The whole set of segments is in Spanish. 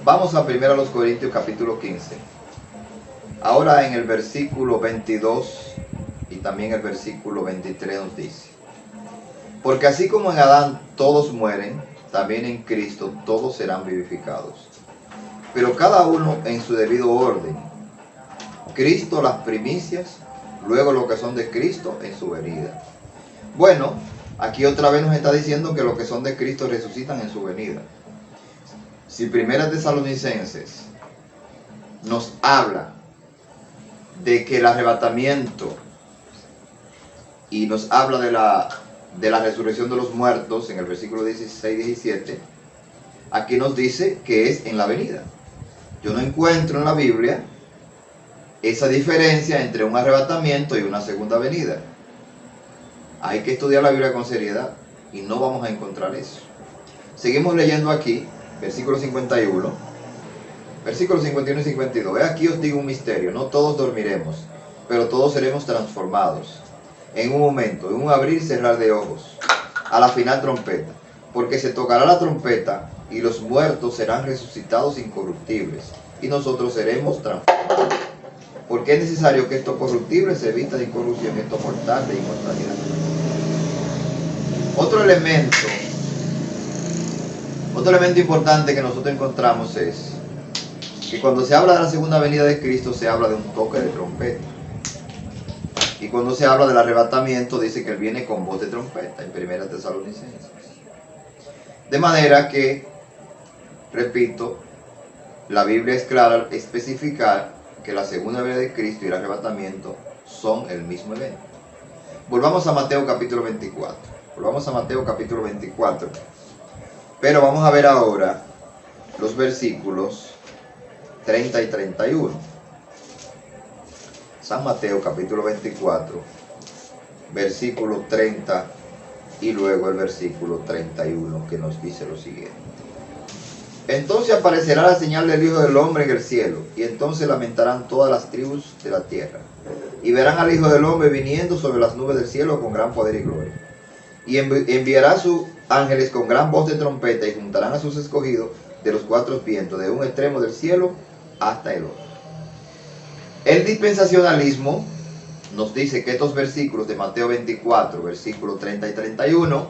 Vamos a 1 Corintios capítulo 15. Ahora en el versículo 22 y también el versículo 23 nos dice: porque así como en Adán todos mueren, también en Cristo todos serán vivificados, pero cada uno en su debido orden. Cristo las primicias, luego lo que son de Cristo en su venida. Bueno, aquí otra vez nos está diciendo que los que son de Cristo resucitan en su venida. Si 1 Tesalonicenses nos habla de que el arrebatamiento y nos habla de la resurrección de los muertos en el versículo 16-17, aquí nos dice que es en la venida. Yo no encuentro en la Biblia esa diferencia entre un arrebatamiento y una segunda venida. Hay que estudiar la Biblia con seriedad y no vamos a encontrar eso. Seguimos leyendo aquí, versículo 51, versículos 51 y 52. Aquí os digo un misterio: no todos dormiremos, pero todos seremos transformados en un momento, en un abrir y cerrar de ojos, a la final trompeta, porque se tocará la trompeta y los muertos serán resucitados incorruptibles y nosotros seremos transformados. Porque es necesario que esto corruptible se evita de incorrupción y esto mortal de inmortalidad. Otro elemento importante que nosotros encontramos es que cuando se habla de la segunda venida de Cristo se habla de un toque de trompeta. Y cuando se habla del arrebatamiento dice que Él viene con voz de trompeta en 1 Tesalonicenses. De manera que, repito, la Biblia es clara al especificar que la segunda venida de Cristo y el arrebatamiento son el mismo evento. Volvamos a Mateo capítulo 24. Pero vamos a ver ahora los versículos 30 y 31. San Mateo capítulo 24, versículo 30 y luego el versículo 31, que nos dice lo siguiente: entonces aparecerá la señal del Hijo del Hombre en el cielo, y entonces lamentarán todas las tribus de la tierra, y verán al Hijo del Hombre viniendo sobre las nubes del cielo con gran poder y gloria. Y enviará a sus ángeles con gran voz de trompeta, y juntarán a sus escogidos de los cuatro vientos, de un extremo del cielo hasta el otro. El dispensacionalismo nos dice que estos versículos de Mateo 24, versículos 30 y 31,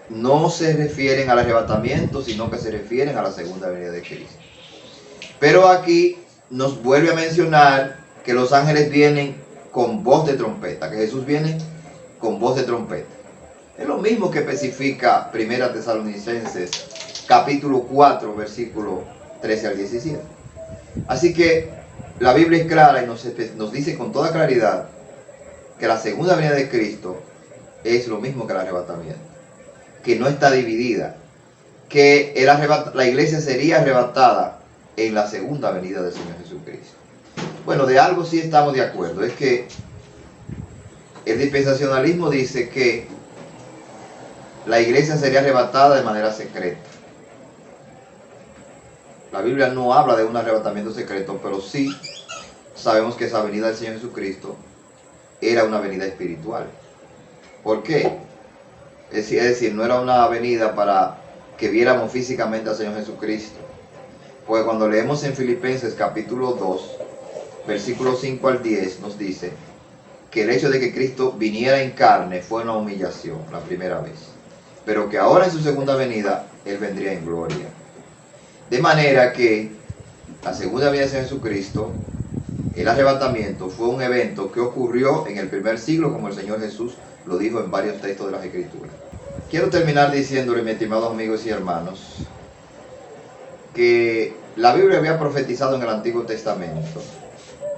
no se refieren al arrebatamiento, sino que se refieren a la segunda venida de Cristo. Pero aquí nos vuelve a mencionar que los ángeles vienen con voz de trompeta, que Jesús viene con voz de trompeta. Es lo mismo que especifica 1 Tesalonicenses capítulo 4, versículo 13 al 17. Así que la Biblia es clara y nos dice con toda claridad que la segunda venida de Cristo es lo mismo que el arrebatamiento, que no está dividida, que la iglesia sería arrebatada en la segunda venida del Señor Jesucristo. Bueno, de algo sí estamos de acuerdo, es que el dispensacionalismo dice que la iglesia sería arrebatada de manera secreta. La Biblia no habla de un arrebatamiento secreto, pero sí sabemos que esa venida del Señor Jesucristo era una venida espiritual. ¿Por qué? Es decir, no era una venida para que viéramos físicamente al Señor Jesucristo. Pues cuando leemos en Filipenses capítulo 2, versículos 5 al 10, nos dice que el hecho de que Cristo viniera en carne fue una humillación la primera vez, pero que ahora en su segunda venida Él vendría en gloria. De manera que la segunda venida de Jesucristo, el arrebatamiento, fue un evento que ocurrió en el primer siglo, como el Señor Jesús lo dijo en varios textos de las Escrituras. Quiero terminar diciéndole, mis estimados amigos y hermanos, que la Biblia había profetizado en el Antiguo Testamento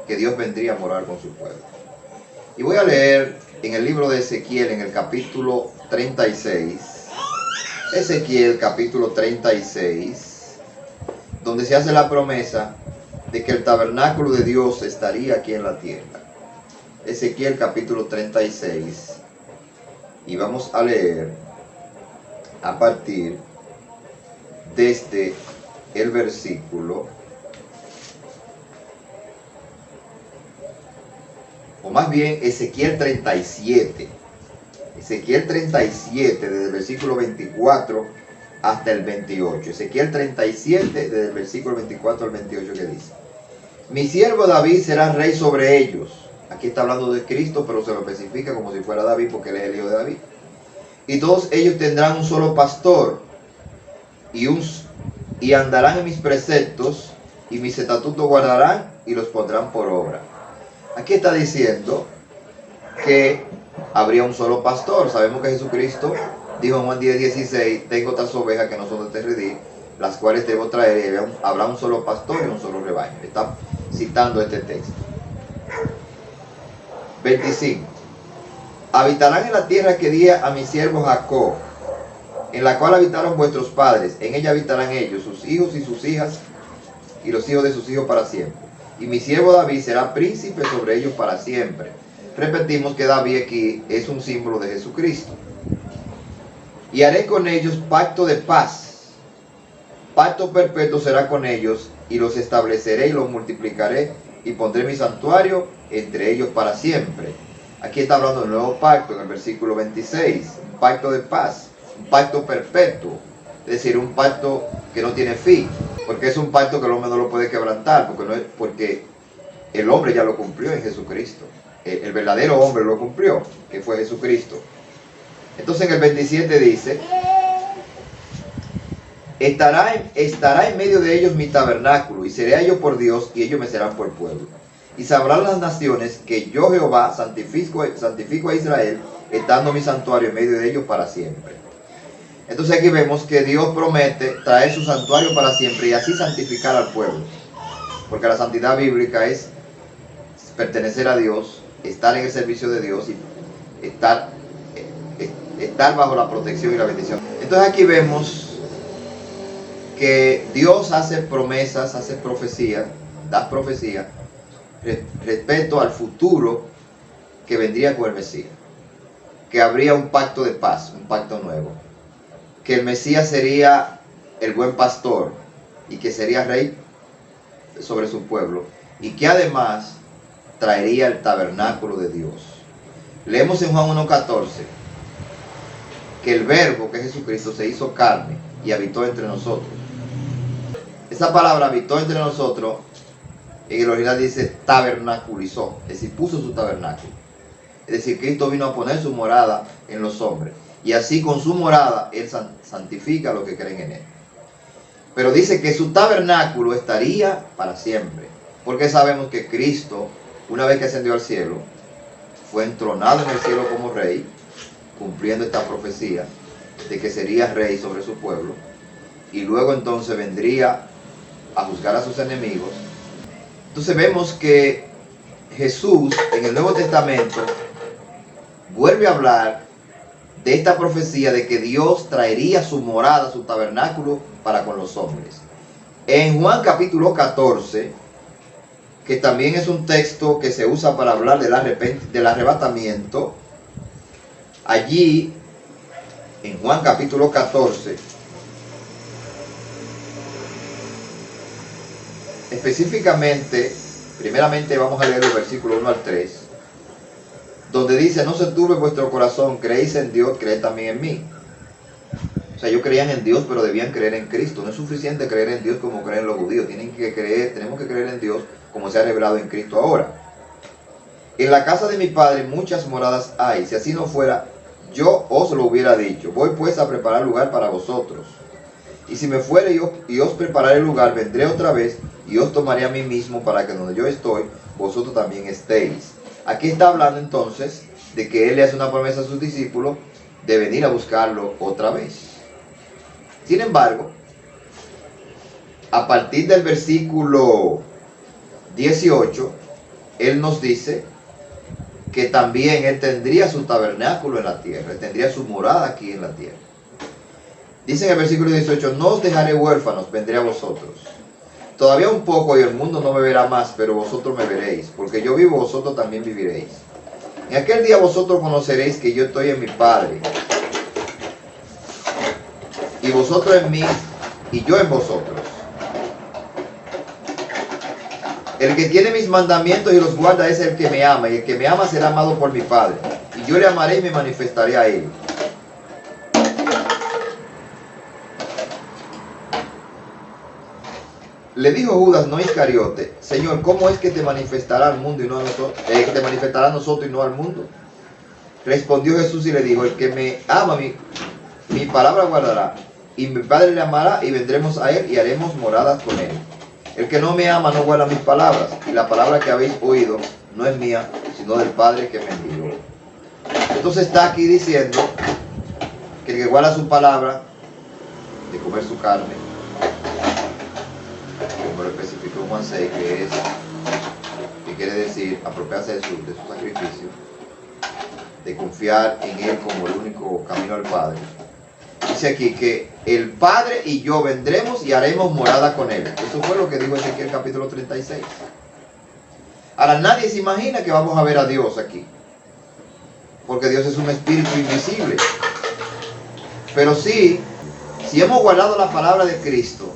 que Dios vendría a morar con su pueblo. Y voy a leer en el libro de Ezequiel, en el capítulo 36, Ezequiel capítulo 36, donde se hace la promesa de que el tabernáculo de Dios estaría aquí en la tierra. Ezequiel capítulo 36, y vamos a leer a partir desde el versículo, o más bien Ezequiel 37, desde el versículo 24 hasta el 28. Ezequiel 37, desde el versículo 24 al 28, que dice: mi siervo David será rey sobre ellos. Aquí está hablando de Cristo, pero se lo especifica como si fuera David, porque él es el hijo de David. Y todos ellos tendrán un solo pastor, y andarán en mis preceptos, y mis estatutos guardarán, y los pondrán por obra. Aquí está diciendo que habría un solo pastor. Sabemos que Jesucristo dijo en Juan 10:16: tengo otras ovejas que no son de este redil, las cuales debo traer, y habrá un solo pastor y un solo rebaño. Está citando este texto. 25. Habitarán en la tierra que di a mi siervo Jacob, en la cual habitaron vuestros padres. En ella habitarán ellos, sus hijos y sus hijas, y los hijos de sus hijos para siempre. Y mi siervo David será príncipe sobre ellos para siempre. Repetimos que David aquí es un símbolo de Jesucristo. Y haré con ellos pacto de paz. Pacto perpetuo será con ellos, y los estableceré y los multiplicaré, y pondré mi santuario entre ellos para siempre. Aquí está hablando del nuevo pacto en el versículo 26. Un pacto de paz, un pacto perpetuo. Es decir, un pacto que no tiene fin. Porque es un pacto que el hombre no lo puede quebrantar, porque el hombre ya lo cumplió en Jesucristo. El verdadero hombre lo cumplió, que fue Jesucristo. Entonces en el 27 dice: estará en medio de ellos mi tabernáculo, y seré a ellos por Dios, y ellos me serán por pueblo. Y sabrán las naciones que yo Jehová santifico a Israel, estando mi santuario en medio de ellos para siempre. Entonces aquí vemos que Dios promete traer su santuario para siempre y así santificar al pueblo. Porque la santidad bíblica es pertenecer a Dios, estar en el servicio de Dios y estar bajo la protección y la bendición. Entonces aquí vemos que Dios hace promesas, hace profecía, da profecía respecto al futuro que vendría con el Mesías. Que habría un pacto de paz, un pacto nuevo. Que el Mesías sería el buen pastor y que sería rey sobre su pueblo. Y que además traería el tabernáculo de Dios. Leemos en Juan 1:14 que el verbo, que es Jesucristo, se hizo carne y habitó entre nosotros. Esa palabra habitó entre nosotros, en el original dice tabernaculizó, es decir, puso su tabernáculo. Es decir, Cristo vino a poner su morada en los hombres. Y así con su morada, Él santifica a los que creen en Él. Pero dice que su tabernáculo estaría para siempre. Porque sabemos que Cristo, una vez que ascendió al cielo, fue entronado en el cielo como rey, cumpliendo esta profecía de que sería rey sobre su pueblo. Y luego entonces vendría a juzgar a sus enemigos. Entonces vemos que Jesús en el Nuevo Testamento vuelve a hablar de esta profecía de que Dios traería su morada, su tabernáculo para con los hombres. En Juan capítulo 14, que también es un texto que se usa para hablar del arrebatamiento, allí en Juan capítulo 14, específicamente, primeramente vamos a leer el versículo 1 al 3, donde dice: no se turbe vuestro corazón, creéis en Dios, creed también en mí. O sea, ellos creían en Dios, pero debían creer en Cristo. No es suficiente creer en Dios como creen los judíos. Tenemos que creer en Dios como se ha revelado en Cristo ahora. En la casa de mi Padre muchas moradas hay. Si así no fuera, yo os lo hubiera dicho. Voy pues a preparar lugar para vosotros. Y si me fuere y os prepararé el lugar, vendré otra vez y os tomaré a mí mismo, para que donde yo estoy, vosotros también estéis. Aquí está hablando entonces de que Él le hace una promesa a sus discípulos de venir a buscarlo otra vez. Sin embargo, a partir del versículo 18, Él nos dice que también Él tendría su tabernáculo en la tierra, Él tendría su morada aquí en la tierra. Dice en el versículo 18: no os dejaré huérfanos, vendré a vosotros. Todavía un poco y el mundo no me verá más, pero vosotros me veréis, porque yo vivo, vosotros también viviréis. En aquel día vosotros conoceréis que yo estoy en mi Padre, y vosotros en mí, y yo en vosotros. El que tiene mis mandamientos y los guarda es el que me ama, y el que me ama será amado por mi Padre, y yo le amaré y me manifestaré a él. Le dijo Judas, no Iscariote: Señor, ¿cómo es que te manifestará al mundo y no a nosotros? Que te manifestará a nosotros y no al mundo. Respondió Jesús y le dijo: el que me ama, mi palabra guardará, y mi Padre le amará, y vendremos a él y haremos moradas con él. El que no me ama no guarda mis palabras, y la palabra que habéis oído no es mía, sino del Padre que me envió. Entonces está aquí diciendo que el que guarda su palabra, de comer su carne, como lo especificó Juan 6, que quiere decir apropiarse de su sacrificio, de confiar en Él como el único camino al Padre. Dice aquí que el Padre y yo vendremos y haremos morada con Él. Eso fue lo que dijo Ezequiel capítulo 36. Ahora nadie se imagina que vamos a ver a Dios aquí, porque Dios es un espíritu invisible. Pero sí, si hemos guardado la palabra de Cristo,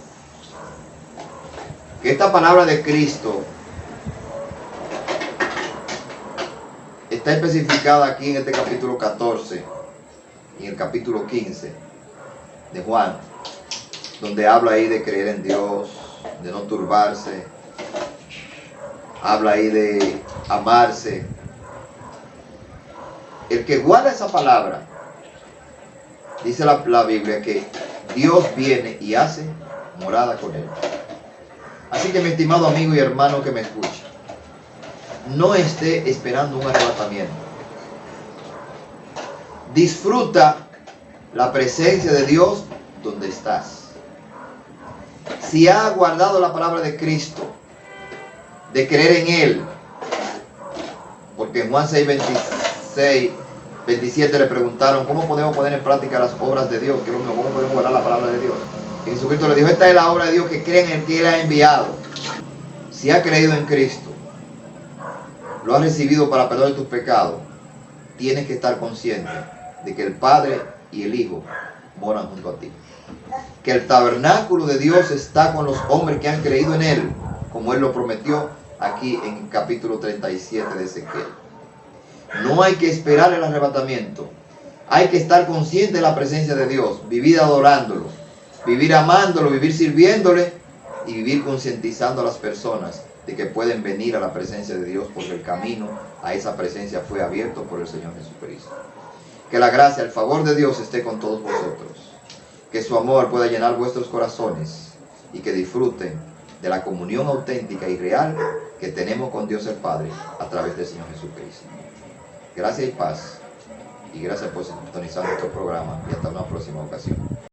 que esta palabra de Cristo está especificada aquí en este capítulo 14 y en el capítulo 15 de Juan, donde habla ahí de creer en Dios, de no turbarse, habla ahí de amarse. El que guarda esa palabra, dice la Biblia, que Dios viene y hace morada con él. Así que, mi estimado amigo y hermano que me escucha, no esté esperando un arrebatamiento. Disfruta la presencia de Dios donde estás. Si has guardado la palabra de Cristo, de creer en Él, porque en Juan 6, 26, 27 le preguntaron: ¿cómo podemos poner en práctica las obras de Dios? ¿Cómo podemos guardar la palabra de Dios? Y Jesucristo le dijo: esta es la obra de Dios, que creen en el que Él ha enviado. Si has creído en Cristo, lo has recibido para perdón de tus pecados, tienes que estar consciente de que el Padre y el Hijo moran junto a ti. Que el tabernáculo de Dios está con los hombres que han creído en Él, como Él lo prometió aquí en el capítulo 37 de Ezequiel. No hay que esperar el arrebatamiento. Hay que estar consciente de la presencia de Dios, vivir adorándolo, vivir amándolo, vivir sirviéndole y vivir concientizando a las personas de que pueden venir a la presencia de Dios, porque el camino a esa presencia fue abierto por el Señor Jesucristo. Que la gracia, el favor de Dios esté con todos vosotros. Que su amor pueda llenar vuestros corazones y que disfruten de la comunión auténtica y real que tenemos con Dios el Padre a través del Señor Jesucristo. Gracias y paz. Y gracias por sintonizar nuestro programa y hasta una próxima ocasión.